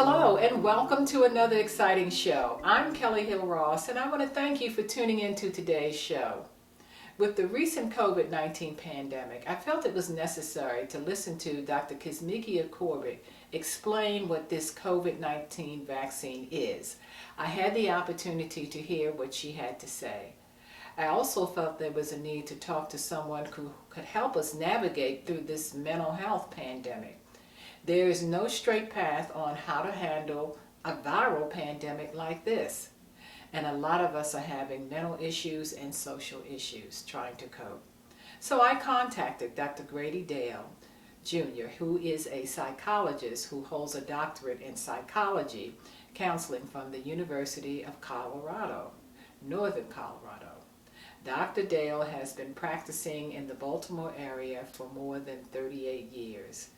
Hello and welcome to another exciting show. I'm Kelly Hill Ross and I want to thank you for tuning in to today's show. With the recent COVID-19 pandemic, I felt it was necessary to listen to Dr. Kizzmekia Corbett explain what this COVID-19 vaccine is. I had the opportunity to hear what she had to say. I also felt there was a need to talk to someone who could help us navigate through this mental health pandemic. There is no straight path on how to handle a viral pandemic like this. And a lot of us are having mental issues and social issues trying to cope. So I contacted Dr. Grady Dale, Jr., who is a psychologist who holds a doctorate in psychology counseling from the University of Colorado, Northern Colorado. Dr. Dale has been practicing in the Baltimore area for more than 38 years.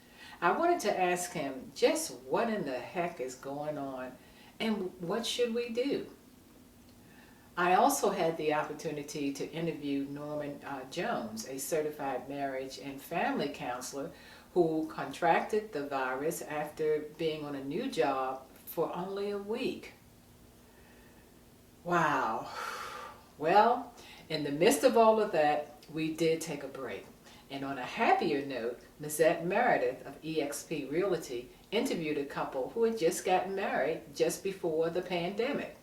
I wanted to ask him just what in the heck is going on and what should we do? I also had the opportunity to interview Norman Jones, a certified marriage and family counselor who contracted the virus after being on a new job for only a week. Wow. Well, in the midst of all of that, we did take a break. And on a happier note, Lizette Meredith of eXp Realty interviewed a couple who had just gotten married just before the pandemic.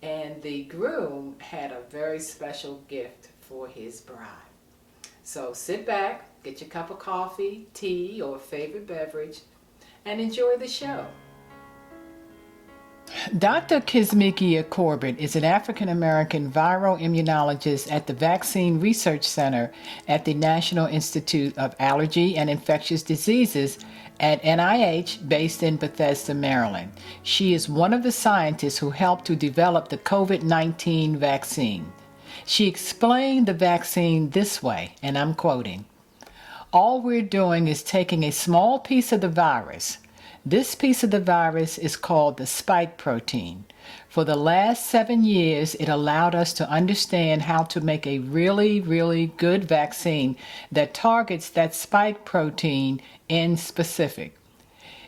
And the groom had a very special gift for his bride. So sit back, get your cup of coffee, tea, or favorite beverage, and enjoy the show. Dr. Kizzmekia Corbett is an African-American viral immunologist at the Vaccine Research Center at the National Institute of Allergy and Infectious Diseases at NIH, based in Bethesda, Maryland. She is one of the scientists who helped to develop the COVID-19 vaccine. She explained the vaccine this way, and I'm quoting, "All we're doing is taking a small piece of the virus. This piece of the virus is called the spike protein. For the last 7 years, it allowed us to understand how to make a really, really good vaccine that targets that spike protein in specific.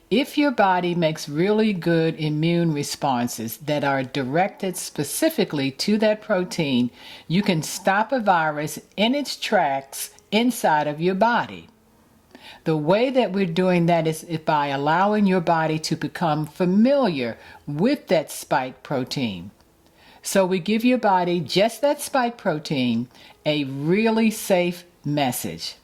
If your body makes really good immune responses that are directed specifically to that protein, you can stop a virus in its tracks inside of your body. The way that we're doing that is by allowing your body to become familiar with that spike protein. So we give your body just that spike protein, a really safe message.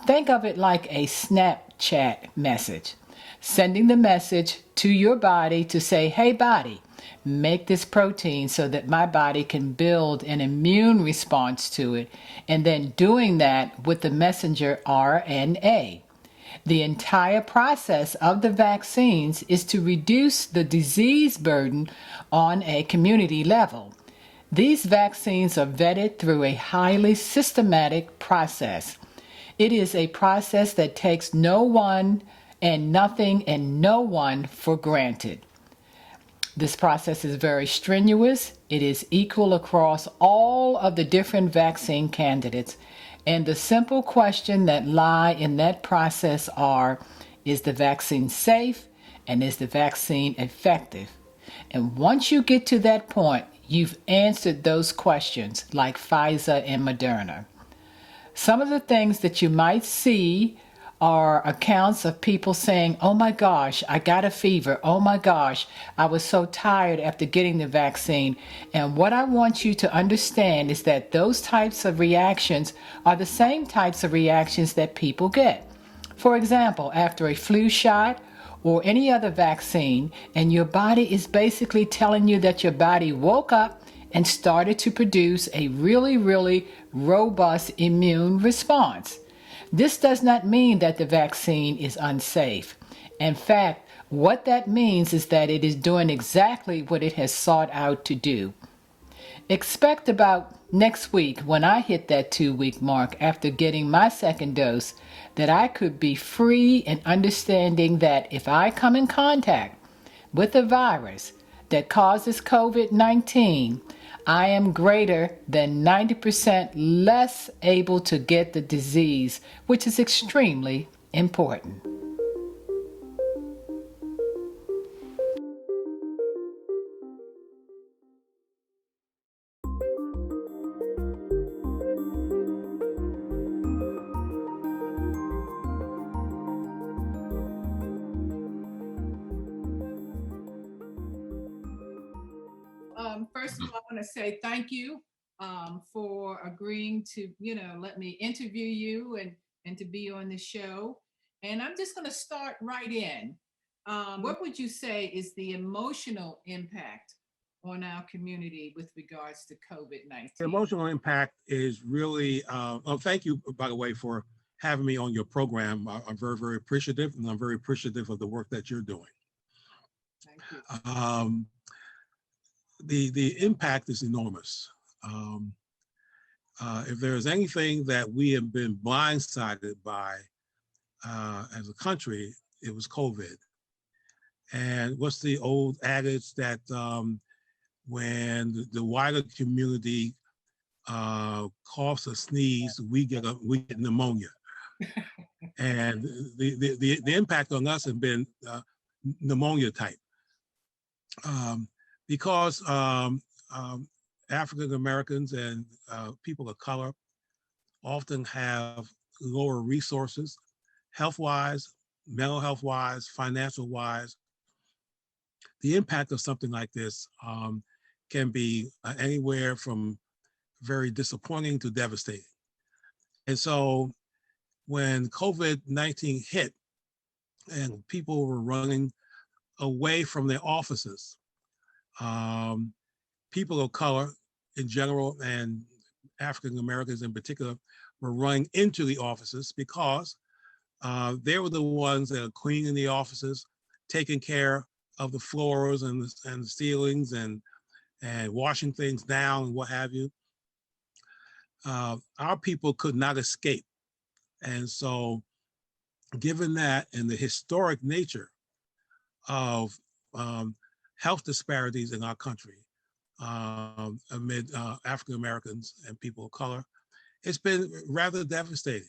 Think of it like a Snapchat message, sending the message to your body to say, hey body, make this protein so that my body can build an immune response to it, and then doing that with the messenger RNA. The entire process of the vaccines is to reduce the disease burden on a community level. These vaccines are vetted through a highly systematic process. It is a process that takes no one and nothing and no one for granted. This process is very strenuous. It is equal across all of the different vaccine candidates. And the simple question that lie in that process are, is the vaccine safe and is the vaccine effective? And once you get to that point, you've answered those questions like Pfizer and Moderna. Some of the things that you might see are accounts of people saying, oh my gosh, I got a fever. Oh my gosh, I was so tired after getting the vaccine. And what I want you to understand is that those types of reactions are the same types of reactions that people get. For example, after a flu shot or any other vaccine, and your body is basically telling you that your body woke up and started to produce a really, really robust immune response. This does not mean that the vaccine is unsafe. In fact, what that means is that it is doing exactly what it has sought out to do. Expect about next week, when I hit that 2-week mark after getting my second dose, that I could be free and understanding that if I come in contact with a virus that causes COVID-19, I am greater than 90% less able to get the disease, which is extremely important. First of all, I want to say thank you for agreeing to, let me interview you and to be on the show. And I'm just going to start right in. What would you say is the emotional impact on our community with regards to COVID The 19? emotional impact is really, thank you, by the way, for having me on your program. I'm very, very appreciative, and I'm very appreciative of the work that you're doing. Thank you. The impact is enormous. If there's anything that we have been blindsided by as a country, it was COVID. And what's the old adage that when the wider community coughs or sneeze, we get pneumonia. And the impact on us has been pneumonia type. Because African Americans and people of color often have lower resources, health-wise, mental health-wise, financial-wise. The impact of something like this can be anywhere from very disappointing to devastating. And so when COVID-19 hit and people were running away from their offices, people of color in general and African Americans in particular were running into the offices because they were the ones that are cleaning the offices, taking care of the floors and the ceilings and washing things down and what have you. Our people could not escape. And so given that and the historic nature of health disparities in our country amid African Americans and people of color, it's been rather devastating.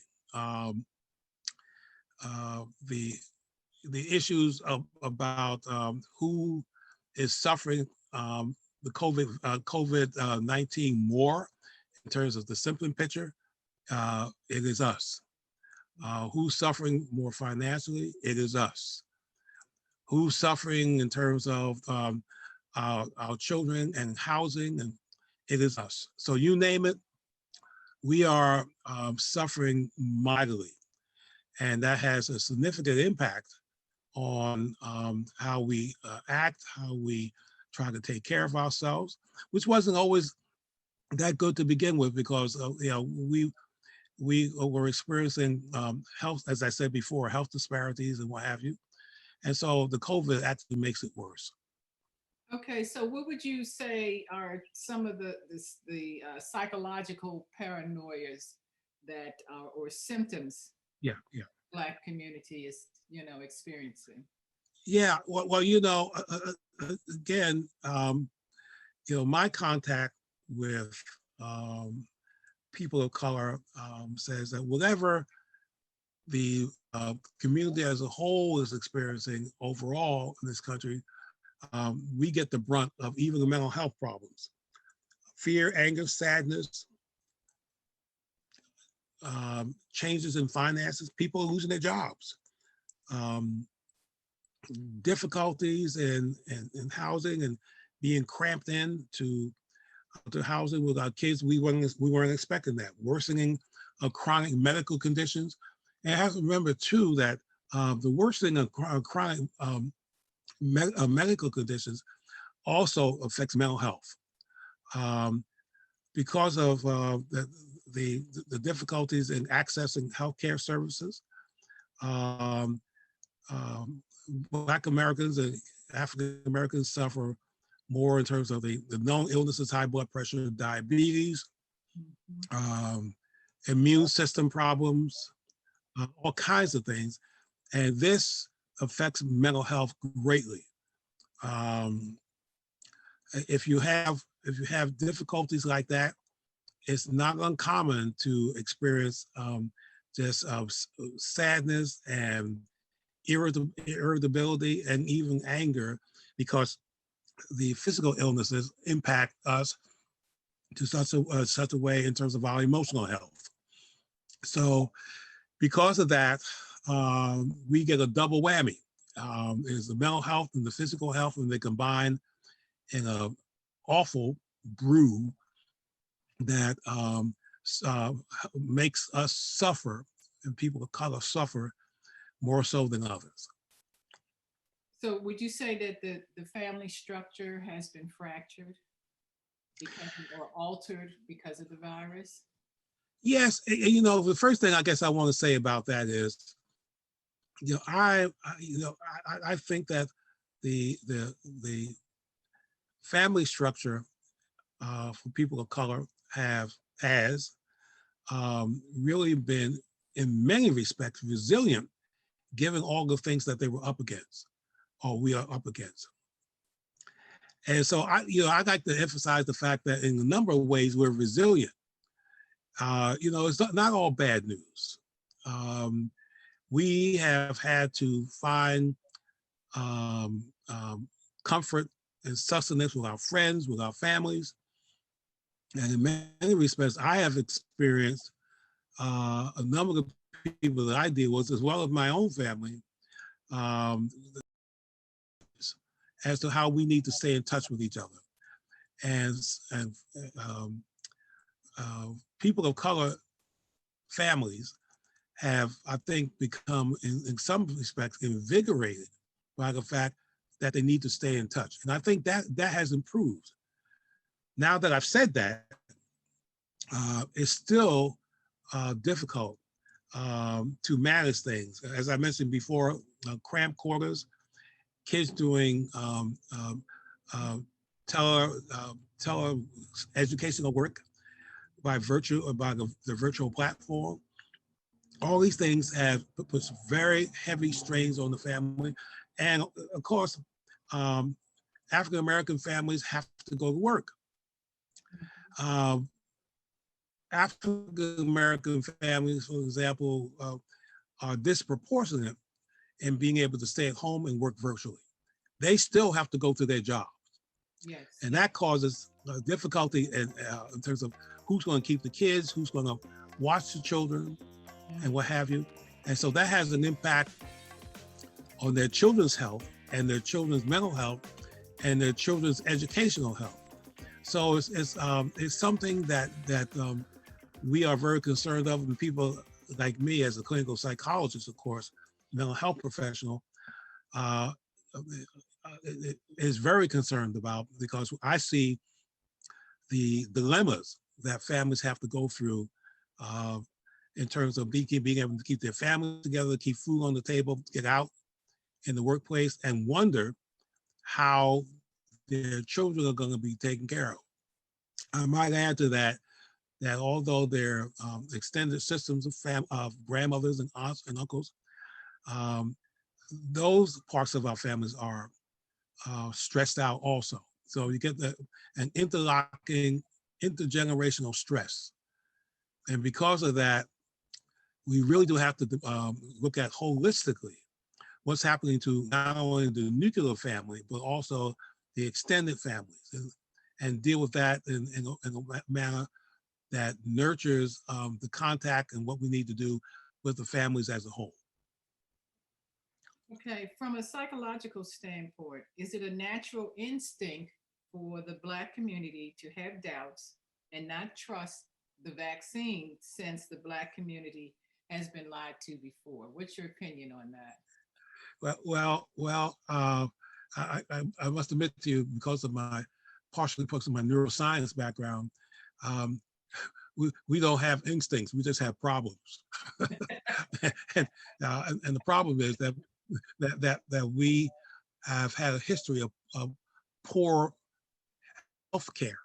The issues about who is suffering the COVID-19 more in terms of the symptom picture, it is us. Who's suffering more financially? It is us. Who's suffering in terms of our children and housing? And it is us. So you name it, we are suffering mightily. And that has a significant impact on how we act, how we try to take care of ourselves, which wasn't always that good to begin with because we were experiencing health, as I said before, health disparities and what have you. And so the COVID actually makes it worse. Okay, so what would you say are some of the psychological paranoias that or symptoms Black community is experiencing? Yeah, well, again, my contact with people of color says that whatever the community as a whole is experiencing overall in this country, we get the brunt of even the mental health problems. Fear, anger, sadness, changes in finances, people are losing their jobs, difficulties in housing and being cramped in to housing with our kids. We weren't expecting that. Worsening of chronic medical conditions. And I have to remember too that the worsening of chronic medical conditions also affects mental health. Because of the difficulties in accessing healthcare services, Black Americans and African Americans suffer more in terms of the known illnesses, high blood pressure, diabetes, immune system problems, all kinds of things. And this affects mental health greatly. If you have difficulties like that, it's not uncommon to experience just sadness and irritability and even anger, because the physical illnesses impact us to such a way in terms of our emotional health. So because of that, we get a double whammy. Is the mental health and the physical health, and they combine in a awful brew that makes us suffer, and people of color suffer more so than others. So would you say that the family structure has been fractured because or altered because of the virus? Yes, you know, the first thing I guess I want to say about that is, you know, I think that the family structure for people of color has really been, in many respects, resilient, given all the things that they were up against, or we are up against. And so I like to emphasize the fact that in a number of ways we're resilient. You know, it's not all bad news. We have had to find comfort and sustenance with our friends, with our families. And in many respects, I have experienced a number of people that I deal with, as well as my own family, um, as to how we need to stay in touch with each other. And um, people of color families have, I think, become, in some respects, invigorated by the fact that they need to stay in touch. And I think that has improved. Now that I've said that, it's still difficult to manage things. As I mentioned before, cramped quarters, kids doing tele educational work by virtue of the virtual platform. All these things have put very heavy strains on the family. And of course, African American families have to go to work. African American families, for example, are disproportionate in being able to stay at home and work virtually. They still have to go to their jobs. Yes. And that causes difficulty in terms of who's going to keep the kids, who's going to watch the children, and what have you. And so that has an impact on their children's health and their children's mental health and their children's educational health. So it's something that we are very concerned of, and people like me as a clinical psychologist, of course, mental health professional, is very concerned about, because I see the dilemmas that families have to go through in terms of being able to keep their family together, keep food on the table, get out in the workplace, and wonder how their children are going to be taken care of. I might add to that although there are extended systems of grandmothers and aunts and uncles, those parts of our families are stressed out also. So you get an interlocking, intergenerational stress. And because of that, we really do have to look at holistically what's happening to not only the nuclear family, but also the extended families, and deal with that in a manner that nurtures the contact and what we need to do with the families as a whole. Okay, from a psychological standpoint, is it a natural instinct for the Black community to have doubts and not trust the vaccine, since the Black community has been lied to before? What's your opinion on that? Well, I must admit to you, partially because of my neuroscience background, we don't have instincts, we just have problems. and the problem is that we have had a history of poor health care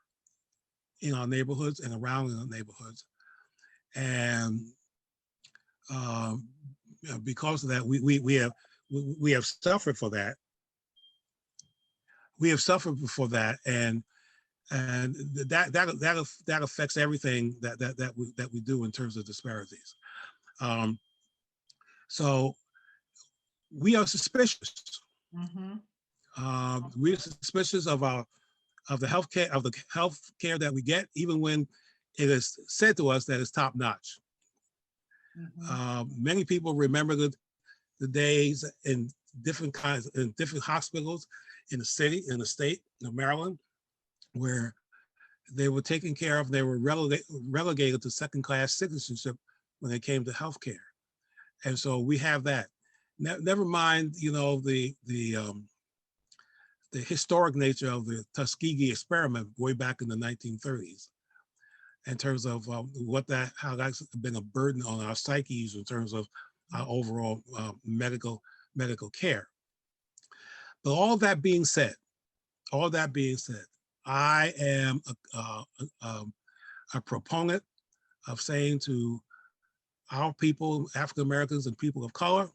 in our neighborhoods and around our neighborhoods. And because of that, we have suffered for that. We have suffered for that, and that affects everything that we do in terms of disparities. So we are suspicious. Mm-hmm. We are suspicious of the health care that we get, even when it is said to us that it's top notch. Mm-hmm. Many people remember the days in different hospitals in the city, in the state of Maryland, where they were taken care of. They were relegated to second-class citizenship when they came to healthcare. And so we have that. Never mind, the historic nature of the Tuskegee experiment way back in the 1930s, in terms of how that's been a burden on our psyches in terms of our overall medical care. But all that being said, I am a proponent of saying to our people, African Americans and people of color,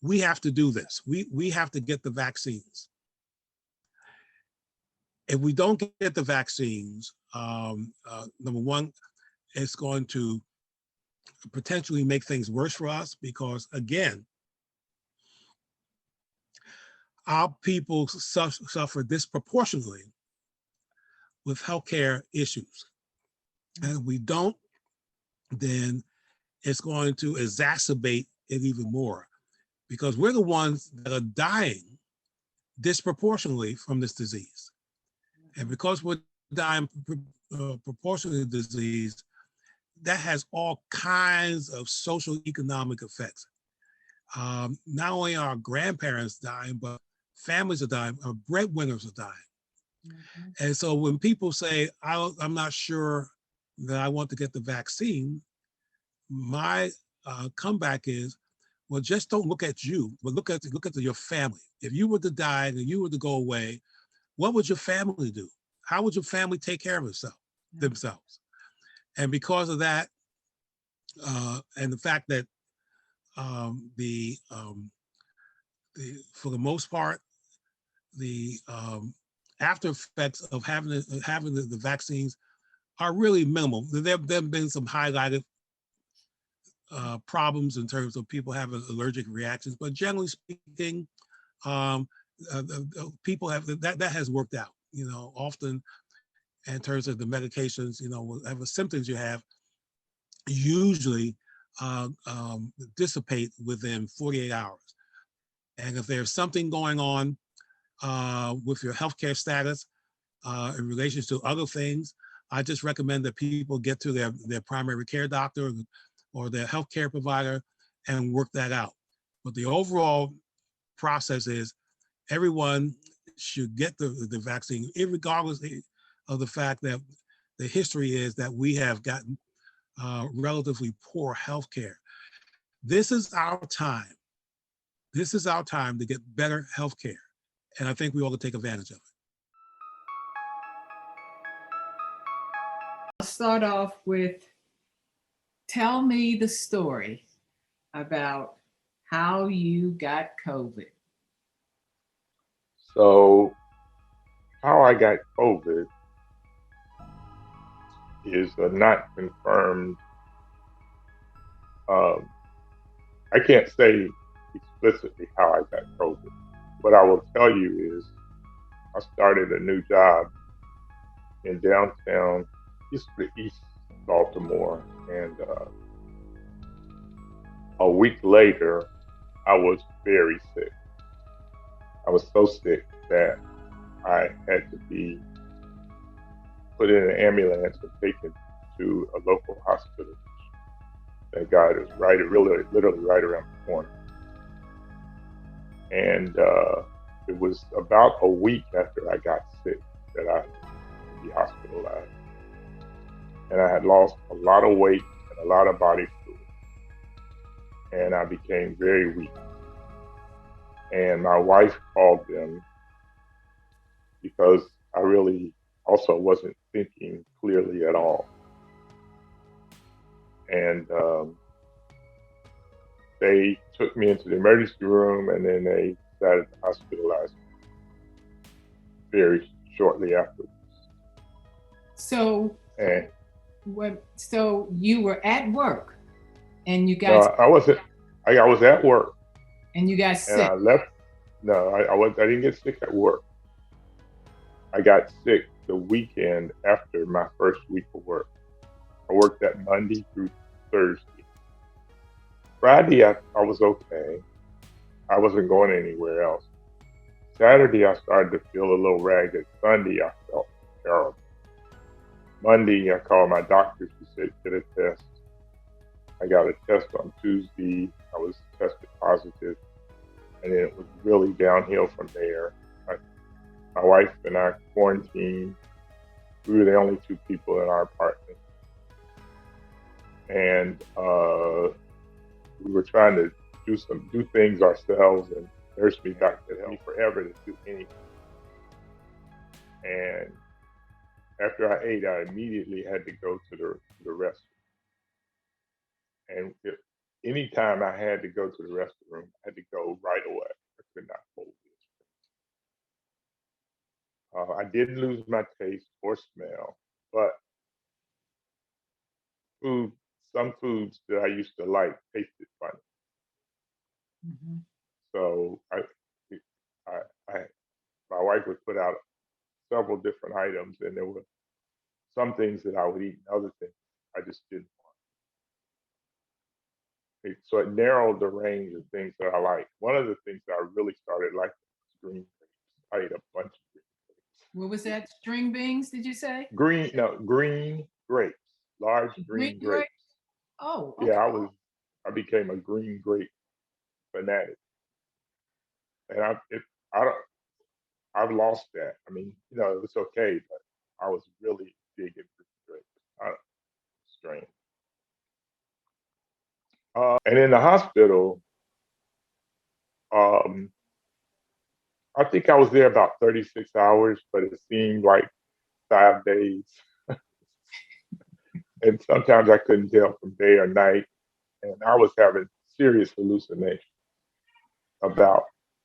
we have to do this. We have to get the vaccines. If we don't get the vaccines, number one, it's going to potentially make things worse for us because, again, our people suffer disproportionately with healthcare issues. And if we don't, then it's going to exacerbate it even more because we're the ones that are dying disproportionately from this disease. And because we're dying proportionally to disease, that has all kinds of social economic effects. Not only are our grandparents dying, but families are dying, our breadwinners are dying. Mm-hmm. And so when people say, I'm not sure that I want to get the vaccine, my comeback is, well, just don't look at you, but look at your family. If you were to die and you were to go away, what would your family do? How would your family take care of themselves? And because of that, and the fact that for the most part, the after effects of having the vaccines are really minimal. There have been some highlighted problems in terms of people having allergic reactions, but generally speaking, people have that has worked out. Often in terms of the medications, whatever symptoms you have, usually dissipate within 48 hours. And if there's something going on with your healthcare status in relation to other things, I just recommend that people get to their primary care doctor or their healthcare provider and work that out. But the overall process is everyone should get the vaccine, regardless of the fact that the history is that we have gotten relatively poor healthcare. This is our time. This is our time to get better healthcare. And I think we ought to take advantage of it. I'll start off with, tell me the story about how you got COVID. So how I got COVID is not confirmed. I can't say explicitly how I got COVID. What I will tell you is I started a new job in downtown, East Baltimore, and a week later, I was very sick. I was so sick that I had to be put in an ambulance and taken to a local hospital. Thank God it was literally right around the corner. And it was about a week after I got sick that I had to be hospitalized. And I had lost a lot of weight and a lot of body fluid. And I became very weak. And my wife called them because I really also wasn't thinking clearly at all. And they took me into the emergency room, and then they decided to hospitalize me very shortly afterwards. So you were at work, and you got. No, I wasn't. I was at work, and you got sick. And I left. No, I didn't get sick at work. I got sick the weekend after my first week of work. I worked that Monday through Thursday. Friday, I was okay. I wasn't going anywhere else. Saturday, I started to feel a little ragged. Sunday, I felt terrible. Monday, I called my doctor. She said, get a test. I got a test on Tuesday. I was tested positive, and then it was really downhill from there. My wife and I quarantined. We were the only two people in our apartment, and we were trying to do things ourselves and nurse me back to health forever to do anything. And after I ate, I immediately had to go to the restroom. And anytime I had to go to the restroom, I had to go right away. I could not hold it. I didn't lose my taste or smell, but some foods that I used to like tasted funny. Mm-hmm. So my wife would put out several different items, and there were some things that I would eat, and other things I just didn't want. So it narrowed the range of things that I like. One of the things that I really started liking was green grapes. I ate a bunch of green grapes. What was that? String beans, did you say? Green grapes, large Green green grapes? grapes. Oh, okay. Yeah, I became a green grape fanatic, and I've lost that. I mean, it's okay, but I was really big into green grapes. Strange. And in the hospital, um, I think I was there about 36 hours, but it seemed like 5 days. And sometimes I couldn't tell from day or night. And I was having serious hallucinations about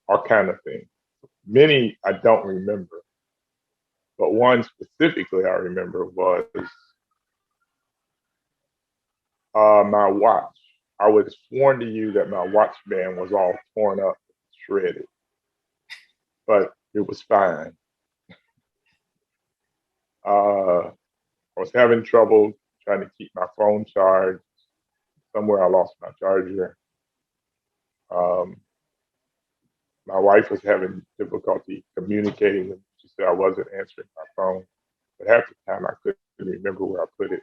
all kind of things. Many I don't remember, but one specifically I remember was my watch. I would have sworn to you that my watch band was all torn up, shredded, but it was fine. I was having trouble trying to keep my phone charged. Somewhere I lost my charger. Um, my wife was having difficulty communicating with me. She said I wasn't answering my phone, but half the time I couldn't remember where I put it.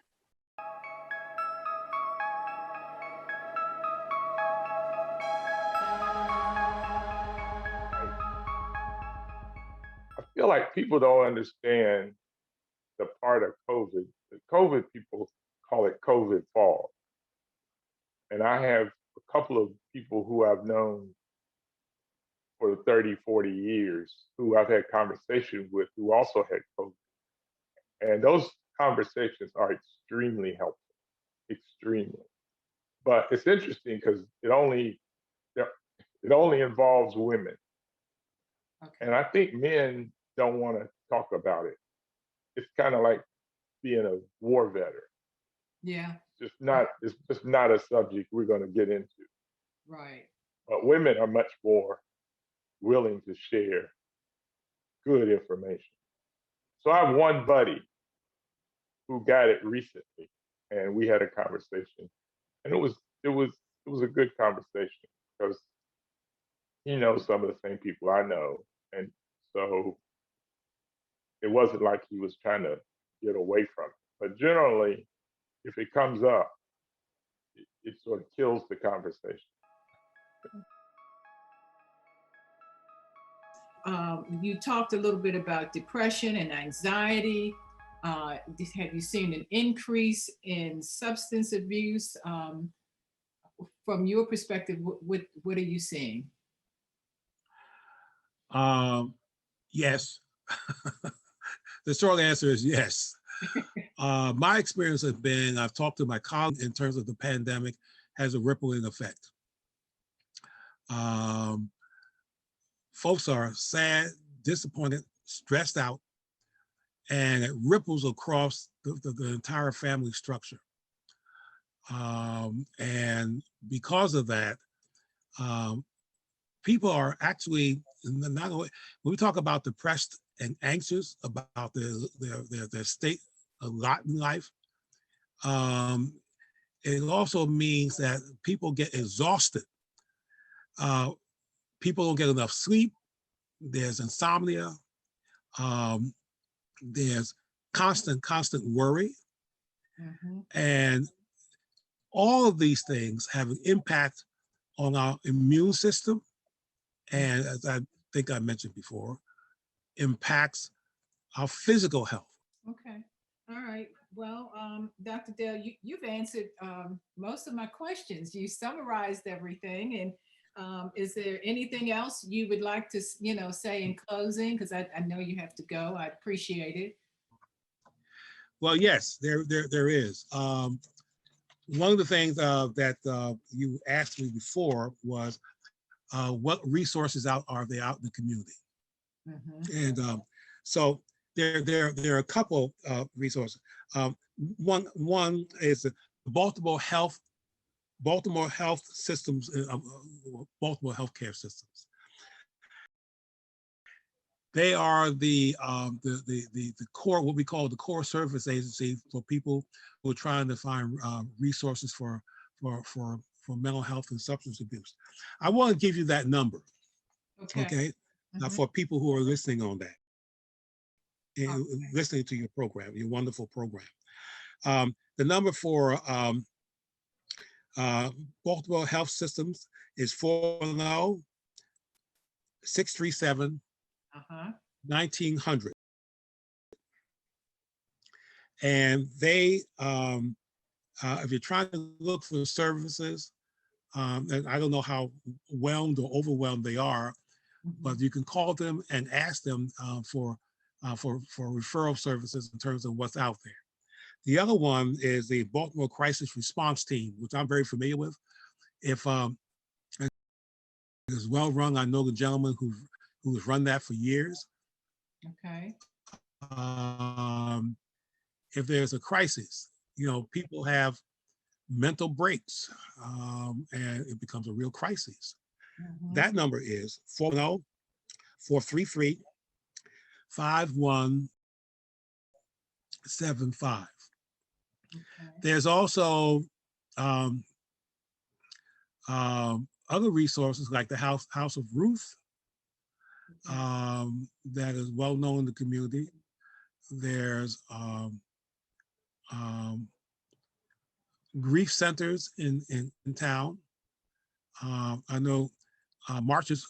I feel like people don't understand the part of COVID. The COVID people call it COVID fall. And I have a couple of people who I've known for 30, 40 years who I've had conversations with who also had COVID. And those conversations are extremely helpful, extremely. But it's interesting because it only involves women. Okay. And I think men don't want to talk about it. It's kind of like being a war veteran. Yeah. It's just not a subject we're going to get into. Right. But women are much more willing to share good information. So I have one buddy who got it recently, and we had a conversation, and it was a good conversation because he knows some of the same people I know, and so it wasn't like he was trying to get away from it. But generally, if it comes up, it sort of kills the conversation. You talked a little bit about depression and anxiety. Have you seen an increase in substance abuse? From your perspective, what are you seeing? Yes. The short answer is yes. My experience has been, I've talked to my colleagues in terms of the pandemic, has a rippling effect. Folks are sad, disappointed, stressed out, and it ripples across the entire family structure. And because of that, people are actually not only, when we talk about depressed and anxious about their state a lot in life, it also means that people get exhausted. People don't get enough sleep. there's insomnia, um, there's constant worry, and all of these things have an impact on our immune system, and as I think I mentioned before, impacts our physical health. Okay. All right. Well, Dr. Dale, you've answered most of my questions. You summarized everything. And is there anything else you would like to, say in closing? Because I know you have to go. I appreciate it. Well, yes, there is. One of the things that you asked me before was what resources are they out in the community? And so there are a couple resources. One is the Baltimore Health Systems, Baltimore Healthcare Systems. They are the core, what we call the core service agency for people who are trying to find resources for mental health and substance abuse. I want to give you that number, okay? For people who are listening on that, and listening to your program, your wonderful program. The number for Baltimore Health Systems is 410-637-1900. And they, if you're trying to look for services, and I don't know how whelmed or overwhelmed they are, but you can call them and ask them for referral services in terms of what's out there. The other one is the Baltimore Crisis Response Team, which I'm very familiar with. If it's well run, I know the gentleman who's run that for years. Okay. If there's a crisis, people have mental breaks, and it becomes a real crisis. That number is 410-433-5175. There's also other resources like the House of Ruth, that is well known in the community. There's grief centers in town. I know March's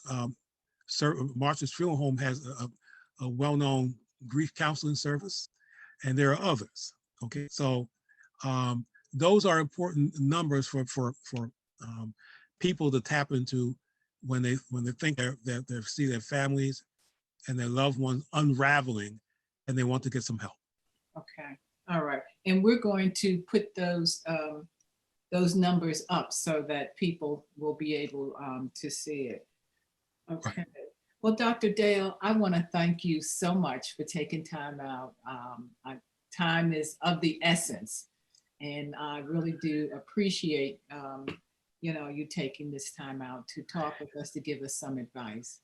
Funeral Home has a well-known grief counseling service, and there are others. Okay, so those are important numbers for people to tap into when they think that they see their families and their loved ones unraveling, and they want to get some help. Okay. All right. And we're going to put those numbers up so that people will be able to see it. Okay. Right. Well, Dr. Dale, I want to thank you so much for taking time out. Time is of the essence, and I really do appreciate you taking this time out to talk with us, to give us some advice.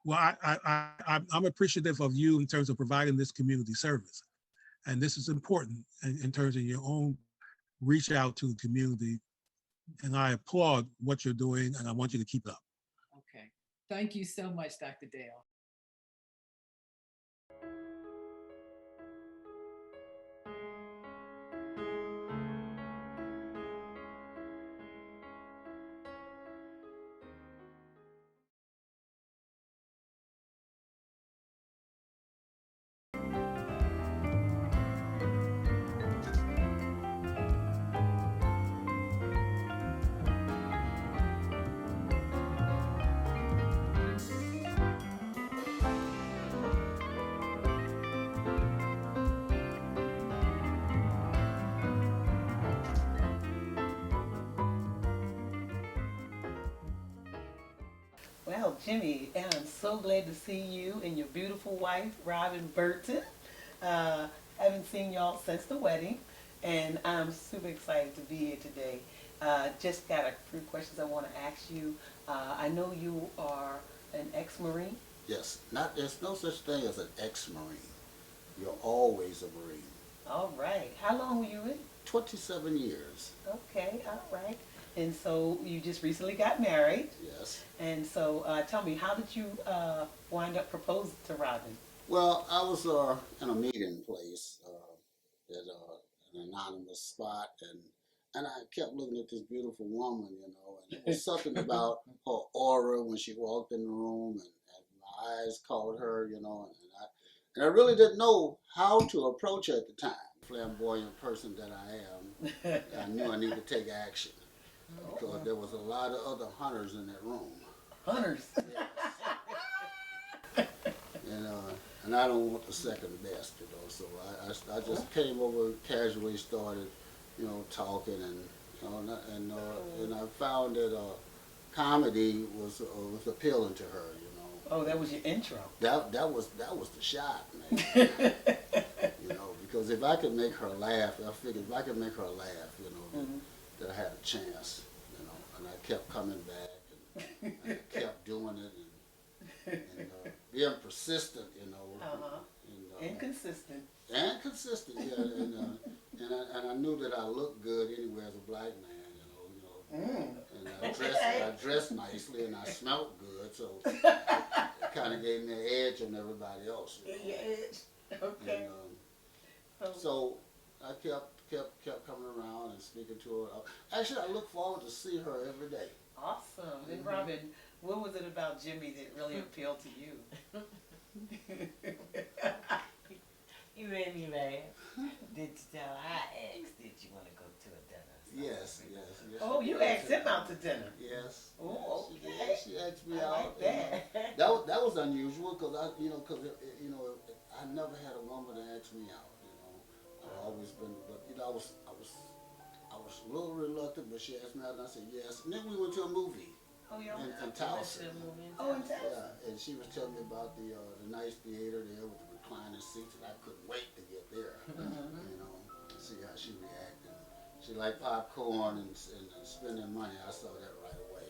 Well, I'm appreciative of you in terms of providing this community service. And this is important in terms of your own reach out to the community. And I applaud what you're doing, and I want you to keep it up. Okay. Thank you so much, Dr. Dale. Well, Jimmy, I'm so glad to see you and your beautiful wife, Robin Burton. Haven't seen y'all since the wedding, and I'm super excited to be here today. Just got a few questions I want to ask you. I know you are an ex-Marine. Yes, there's no such thing as an ex-Marine. You're always a Marine. All right. How long were you in? 27 years. Okay, all right. And so you just recently got married. Yes. And so tell me, how did you wind up proposing to Robin? Well, I was in a meeting place at an anonymous spot, and I kept looking at this beautiful woman, you know, and it was something about her aura when she walked in the room, and my eyes caught her, you know, and I really didn't know how to approach her at the time. Flamboyant person that I am, I knew I needed to take action because there was a lot of other hunters in that room. Hunters. And I don't want the second best, you know. So I just came over, casually started, you know, talking, and you know, and I found that comedy was appealing to her, you know. Oh, that was your intro. That was the shot, man. You know, because if I could make her laugh, I figured if I could make her laugh, you know, that I had a chance, you know. And I kept coming back, and I kept doing it, and being persistent, you know. And consistent. And consistent, yeah. And I knew that I looked good anywhere as a black man, you know. And I dressed nicely, and I smelled good, so it kind of gave me an edge on everybody else. You know? Edge. Okay. And, so I kept coming around and speaking to her. Actually, I look forward to see her every day. Awesome. And Robin, what was it about Jimmy that really appealed to you? You made me laugh. Did you tell her I asked, did you want to go to a dinner? Yes. Oh, you asked him out to dinner. Yes. Oh, She okay. did. She asked me I out. like that. That was unusual because I never had a woman to ask me out. You know, I've always been, but you know, I was a little reluctant, but she asked me out, and I said yes. And then we went to a movie. Oh, yeah. In Towson. Oh, in Towson. Yeah, and she was telling me about the nice theater there with the reclining seats, and I couldn't wait to get there. You know, and see how she reacted. She liked popcorn and spending money. I saw that right away.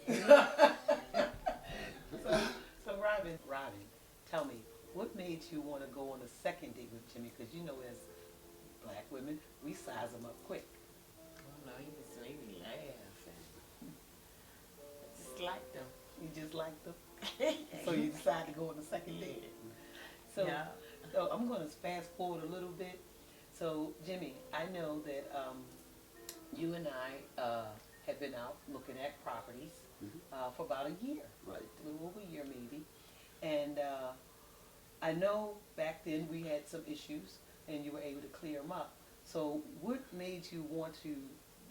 So Robin, tell me, what made you want to go on a second date with Jimmy? Because you know, as black women, we size them up quick. Oh no, he just made me laugh. I just liked him. You just liked them, so you decided to go on a second date. So, Yeah. so I'm going to fast forward a little bit. So Jimmy, I know that you and I have been out looking at properties for about a year, Right. a little over a year maybe, and I know back then we had some issues, and you were able to clear them up. So what made you want to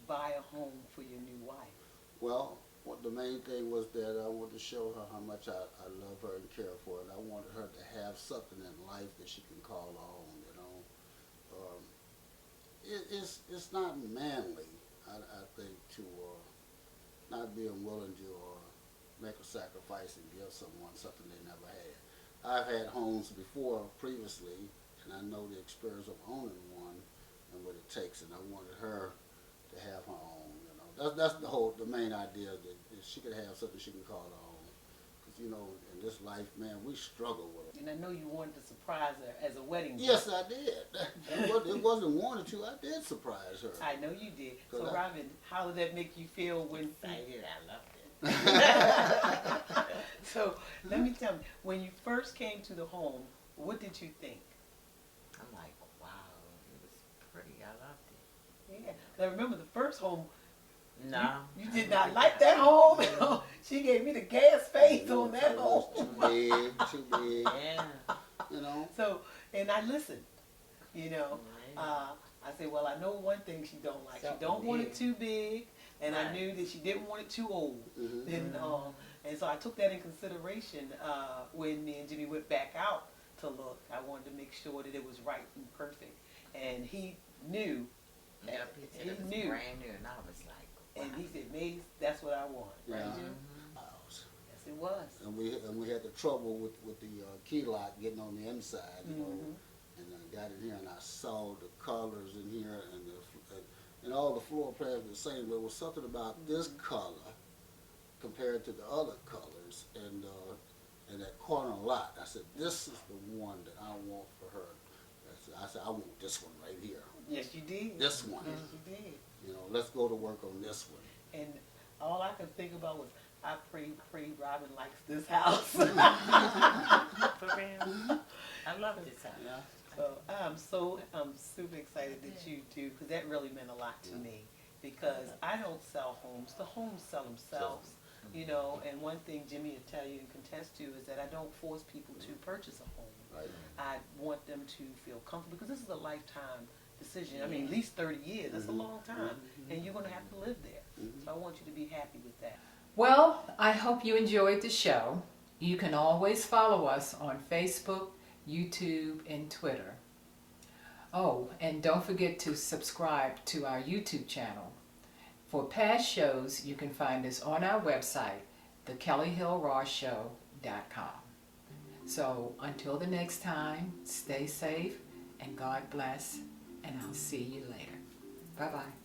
buy a home for your new wife? Well, the main thing was that I wanted to show her how much I love her and care for her. And I wanted her to have something in life that she can call her own, you know. It's not manly, I think, to not being willing to make a sacrifice and give someone something they never had. I've had homes before, previously, and I know the experience of owning one and what it takes, and I wanted her to have her own, you know. That's the main idea, that if she could have something she can call her own. Because, you know, in this life, man, we struggle with it. And I know you wanted to surprise her as a wedding gift. Yes, I did. It wasn't wanted to. I did surprise her. I know you did. So, Good. Robin, how did that make you feel when... Excited, I loved it. So, let me tell you, when you first came to the home, what did you think? I'm like, wow, it was pretty, I loved it. Yeah. 'Cause I remember the first home, No. you did not like that home. She gave me the gas face on that It home. was too big, Yeah. you know. So, and I listened, you know. Yeah. I said, well, I know one thing she don't like. She Something don't want it big. too big, and I Right. knew that she didn't want it too old. Mhm. And so I took that in consideration when me and Jimmy went back out to look. I wanted to make sure that it was right and perfect. And he knew, Yep, he said he it was knew. brand new, and I was like, wow. And he said, Maze, that's what I want. Right, Yeah. Jim? House. Yes, it was. And we had the trouble with the key lock getting on the inside, you know. Mhm. And I got in here and I saw the colors in here and all the floor plans were the same, but it was something about this color compared to the other colors and that corner lot. I said, this is the one that I want for her. I said, I want this one right here. Yes, you did. This one. Yes, you did. You know, let's go to work on this one. And all I could think about was, I pray Robin likes this house. For real. I love this house. Yeah. So I'm super excited that you do, because that really meant a lot to me. Because I don't sell homes; the homes sell themselves. You know, and one thing Jimmy will tell you and contest to is that I don't force people to purchase a home. Right. I want them to feel comfortable, because this is a lifetime decision. I mean, at least 30 years. That's a long time, and you're going to have to live there. So I want you to be happy with that. Well, I hope you enjoyed the show. You can always follow us on Facebook, YouTube, and Twitter. Oh, and don't forget to subscribe to our YouTube channel. For past shows, you can find us on our website, thekellyhillrawshow.com. So until the next time, stay safe and God bless, and I'll see you later. Bye-bye.